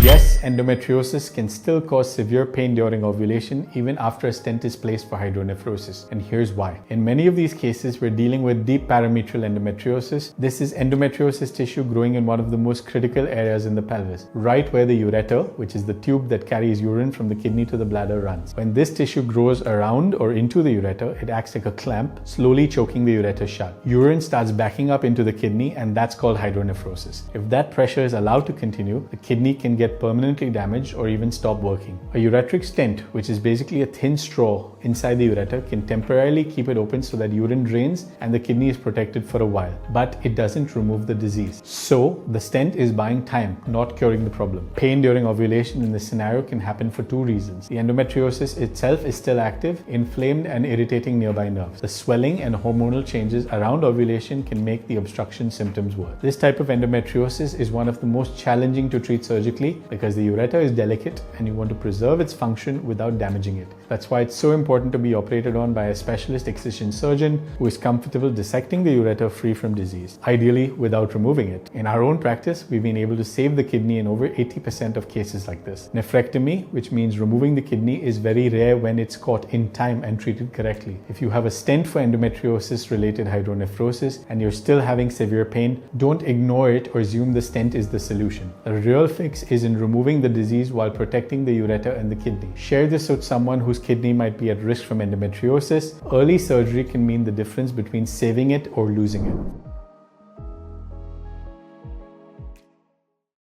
Yes, endometriosis can still cause severe pain during ovulation even after a stent is placed for hydronephrosis, and here's why. In many of these cases, we're dealing with deep parametrial endometriosis. This is endometriosis tissue growing in one of the most critical areas in the pelvis, right where the ureter, which is the tube that carries urine from the kidney to the bladder, runs. When this tissue grows around or into the ureter, it acts like a clamp, slowly choking the ureter shut. Urine starts backing up into the kidney, and that's called hydronephrosis. If that pressure is allowed to continue, the kidney can get permanently damaged or even stop working. A ureteric stent, which is basically a thin straw inside the ureter, can temporarily keep it open so that urine drains and the kidney is protected for a while, but it doesn't remove the disease. So the stent is buying time, not curing the problem. Pain during ovulation in this scenario can happen for two reasons. The endometriosis itself is still active, inflamed and irritating nearby nerves. The swelling and hormonal changes around ovulation can make the obstruction symptoms worse. This type of endometriosis is one of the most challenging to treat surgically because the ureter is delicate and you want to preserve its function without damaging it. That's why it's so important to be operated on by a specialist excision surgeon who is comfortable dissecting the ureter free from disease, ideally without removing it. In our own practice, we've been able to save the kidney in over 80% of cases like this. Nephrectomy, which means removing the kidney, is very rare when it's caught in time and treated correctly. If you have a stent for endometriosis-related hydronephrosis and you're still having severe pain, don't ignore it or assume the stent is the solution. The real fix is in removing the disease while protecting the ureter and the kidney. Share this with someone whose kidney might be at risk from endometriosis. Early surgery can mean the difference between saving it or losing it.